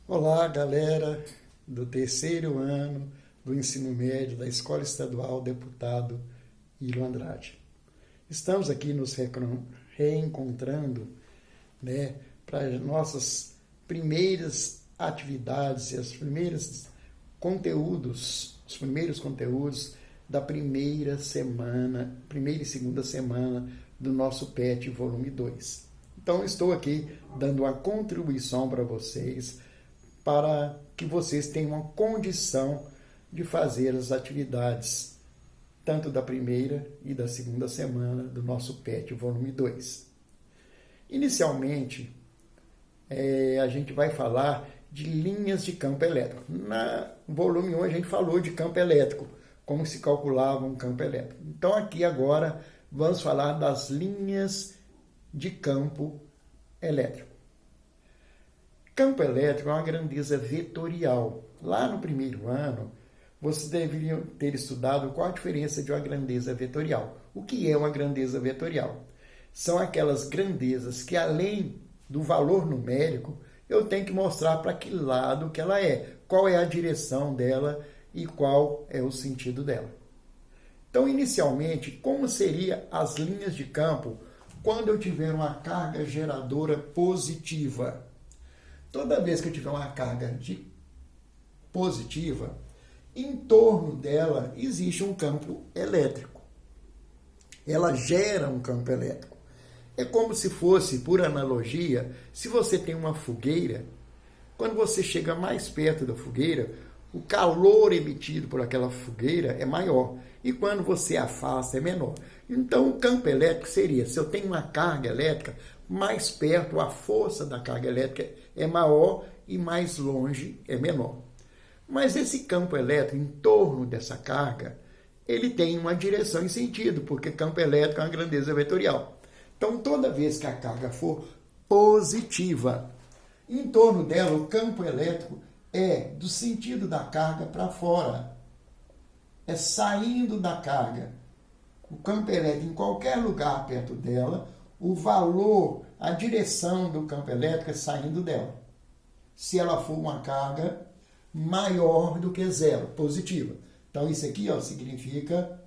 Olá, galera do terceiro ano do ensino médio da Escola Estadual Deputado Hilo Andrade. Estamos aqui nos reencontrando, para nossas primeiras atividades e os primeiros conteúdos da primeira e segunda semana do nosso PET volume 2. Então, estou aqui dando uma contribuição para vocês, para que vocês tenham uma condição de fazer as atividades, tanto da primeira e da segunda semana do nosso PET volume 2. Inicialmente, a gente vai falar de linhas de campo elétrico. No volume 1 a gente falou de campo elétrico, como se calculava um campo elétrico. Então aqui agora vamos falar das linhas de campo elétrico. Campo elétrico é uma grandeza vetorial. Lá no primeiro ano, vocês deveriam ter estudado qual a diferença de uma grandeza vetorial. O que é uma grandeza vetorial? São aquelas grandezas que, além do valor numérico, eu tenho que mostrar para que lado que ela é, qual é a direção dela e qual é o sentido dela. Então, inicialmente, como seriam as linhas de campo quando eu tiver uma carga geradora positiva? Toda vez que eu tiver uma carga positiva, em torno dela existe um campo elétrico. Ela gera um campo elétrico. É como se fosse, por analogia, se você tem uma fogueira, quando você chega mais perto da fogueira, o calor emitido por aquela fogueira é maior. E quando você afasta, é menor. Então, o campo elétrico seria, se eu tenho uma carga elétrica, mais perto a força da carga elétrica é maior e mais longe é menor. Mas esse campo elétrico, em torno dessa carga, ele tem uma direção e sentido, porque campo elétrico é uma grandeza vetorial. Então, toda vez que a carga for positiva, em torno dela, o campo elétrico é do sentido da carga para fora. É saindo da carga. O campo elétrico, em qualquer lugar perto dela, o valor, a direção do campo elétrico é saindo dela. Se ela for uma carga maior do que zero, positiva. Então, isso aqui significa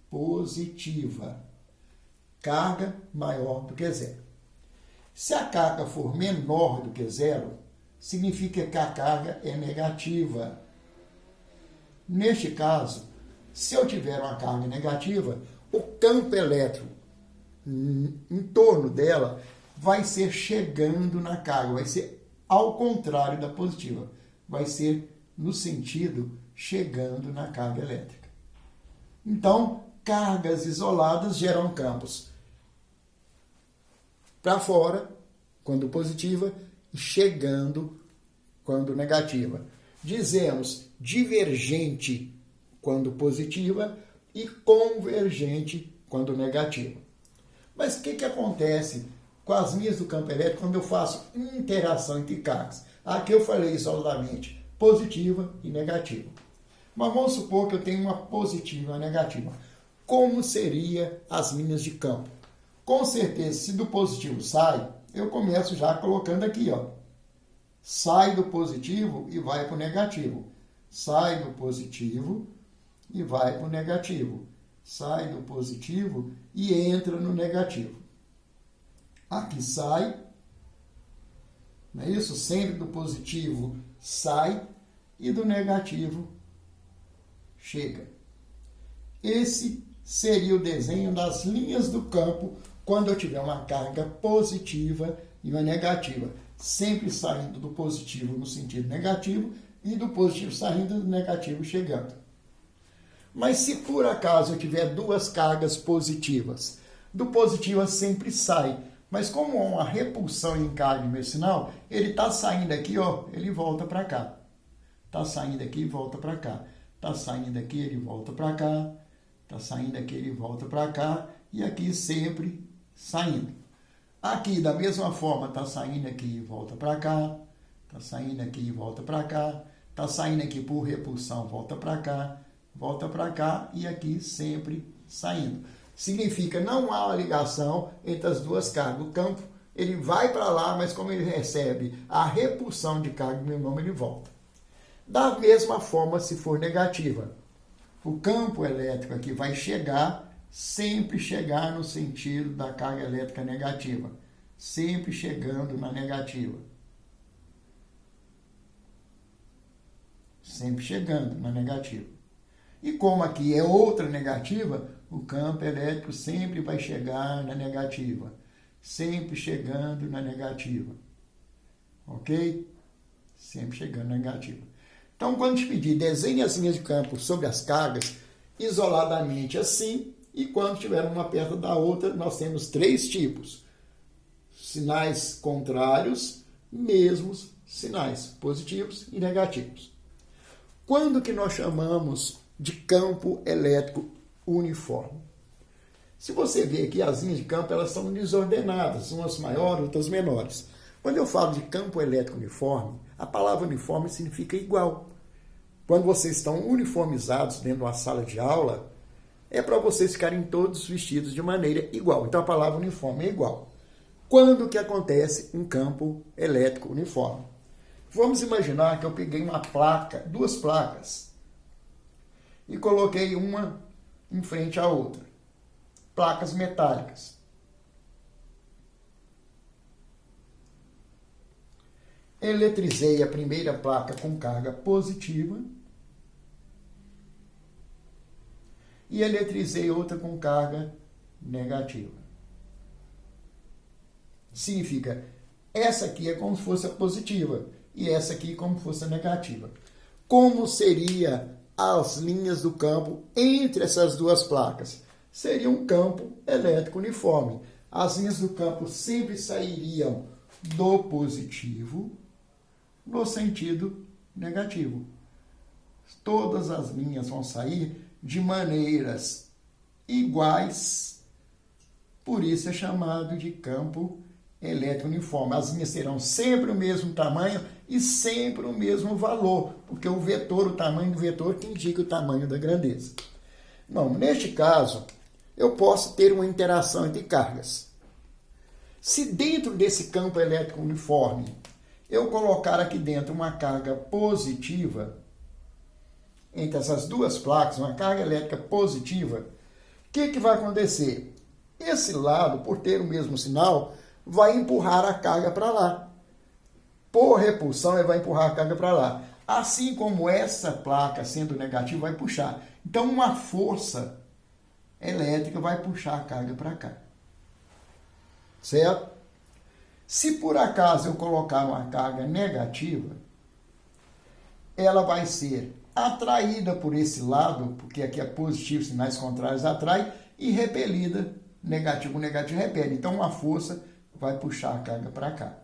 positiva. Carga maior do que zero. Se a carga for menor do que zero, significa que a carga é negativa. Neste caso, se eu tiver uma carga negativa, o campo elétrico em torno dela vai ser chegando na carga, vai ser ao contrário da positiva, vai ser no sentido chegando na carga elétrica. Então, cargas isoladas geram campos para fora, quando positiva, e chegando quando negativa. Dizemos divergente quando positiva e convergente quando negativa. Mas o que acontece com as linhas do campo elétrico quando eu faço interação entre cargas? Aqui eu falei isoladamente positiva e negativa. Mas vamos supor que eu tenho uma positiva e uma negativa. Como seriam as linhas de campo? Com certeza, se do positivo sai, eu começo já colocando aqui, sai do positivo e vai para o negativo. Sai do positivo e vai para o negativo. Sai do positivo e entra no negativo. Aqui sai, não é isso? Sempre do positivo sai e do negativo chega. Esse seria o desenho das linhas do campo quando eu tiver uma carga positiva e uma negativa. Sempre saindo do positivo no sentido negativo e do positivo saindo do negativo chegando. Mas se por acaso eu tiver duas cargas positivas, do positivo sempre sai. Mas como há uma repulsão em carga medicinal, ele está saindo aqui, ele volta para cá. Está saindo aqui e volta para cá. Está saindo aqui, ele volta para cá. Está saindo aqui, ele volta para cá. E aqui sempre saindo. Aqui, da mesma forma, está saindo aqui e volta para cá. Está saindo aqui e volta para cá. Está saindo aqui por repulsão, volta para cá. E aqui sempre saindo. Significa não há uma ligação entre as duas cargas. O campo ele vai para lá, mas como ele recebe a repulsão de carga do mesmo nome, ele volta. Da mesma forma, se for negativa, o campo elétrico aqui vai sempre chegar no sentido da carga elétrica negativa, sempre chegando na negativa. Sempre chegando na negativa. E como aqui é outra negativa, o campo elétrico sempre vai chegar na negativa. Sempre chegando na negativa. Ok? Sempre chegando na negativa. Então, quando te pedir, desenhe as linhas de campo sobre as cargas, isoladamente assim, e quando tiver uma perto da outra, nós temos 3 tipos. Sinais contrários, mesmos sinais, positivos e negativos. Quando que nós chamamos de campo elétrico uniforme? Se você vê aqui, as linhas de campo elas são desordenadas, umas maiores, outras menores. Quando eu falo de campo elétrico uniforme, a palavra uniforme significa igual. Quando vocês estão uniformizados dentro de uma sala de aula, é para vocês ficarem todos vestidos de maneira igual. Então a palavra uniforme é igual. Quando que acontece um campo elétrico uniforme? Vamos imaginar que eu peguei uma placa, 2 placas, e coloquei uma em frente à outra. Placas metálicas. Eletrizei a primeira placa com carga positiva e eletrizei outra com carga negativa. Significa, essa aqui é como se fosse a positiva e essa aqui como se fosse a negativa. Como seria as linhas do campo entre essas 2 placas? Seria um campo elétrico uniforme. As linhas do campo sempre sairiam do positivo no sentido negativo. Todas as linhas vão sair de maneiras iguais, por isso é chamado de campo elétrico uniforme. As linhas terão sempre o mesmo tamanho e sempre o mesmo valor, porque o vetor, o tamanho do vetor, que indica o tamanho da grandeza. Bom, neste caso, eu posso ter uma interação entre cargas. Se dentro desse campo elétrico uniforme eu colocar aqui dentro uma carga positiva, entre essas 2 placas, uma carga elétrica positiva, o que vai acontecer? Esse lado, por ter o mesmo sinal, vai empurrar a carga para lá. Por repulsão, ele vai empurrar a carga para lá. Assim como essa placa, sendo negativa, vai puxar. Então, uma força elétrica vai puxar a carga para cá. Certo? Se por acaso eu colocar uma carga negativa, ela vai ser atraída por esse lado, porque aqui é positivo, sinais contrários atrai, e repelida, negativo, negativo repele. Então, uma força vai puxar a carga para cá.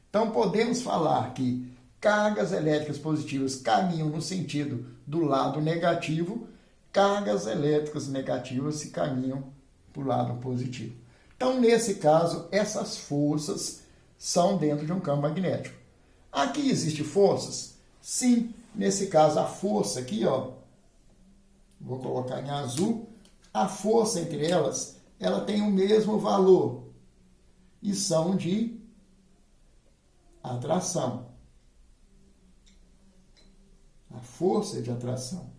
Então, podemos falar que cargas elétricas positivas caminham no sentido do lado negativo, cargas elétricas negativas se caminham para o lado positivo. Então, nesse caso, essas forças são dentro de um campo magnético. Aqui existem forças? Sim, nesse caso, a força aqui, ó, vou colocar em azul, a força entre elas, ela tem o mesmo valor e são de atração. A força é de atração.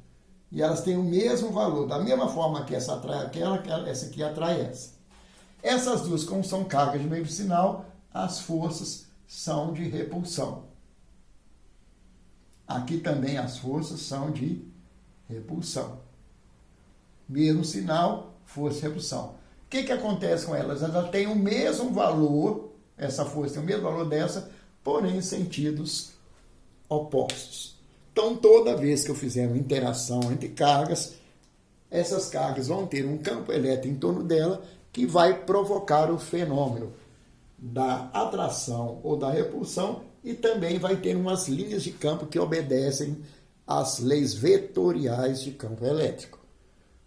E elas têm o mesmo valor, da mesma forma que essa atrai aquela, essa aqui atrai essa. Essas 2, como são cargas de mesmo sinal, as forças são de repulsão. Aqui também as forças são de repulsão. Mesmo sinal, força e repulsão. O que acontece com elas? Elas têm o mesmo valor, essa força tem o mesmo valor dessa, porém em sentidos opostos. Então, toda vez que eu fizer uma interação entre cargas, essas cargas vão ter um campo elétrico em torno dela que vai provocar o fenômeno da atração ou da repulsão e também vai ter umas linhas de campo que obedecem às leis vetoriais de campo elétrico.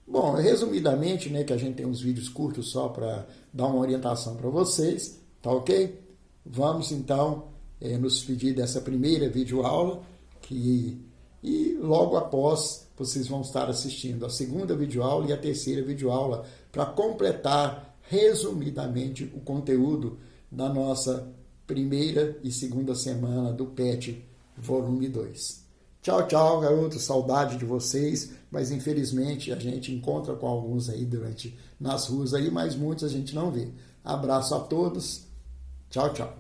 Bom, resumidamente, né, que a gente tem uns vídeos curtos só para dar uma orientação para vocês, tá ok? Vamos então nos despedir dessa primeira videoaula e logo após vocês vão estar assistindo a segunda videoaula e a terceira videoaula para completar resumidamente o conteúdo da nossa primeira e segunda semana do PET volume 2. Tchau, tchau, garoto, saudade de vocês, mas infelizmente a gente encontra com alguns aí nas ruas aí, mas muitos a gente não vê. Abraço a todos, tchau, tchau.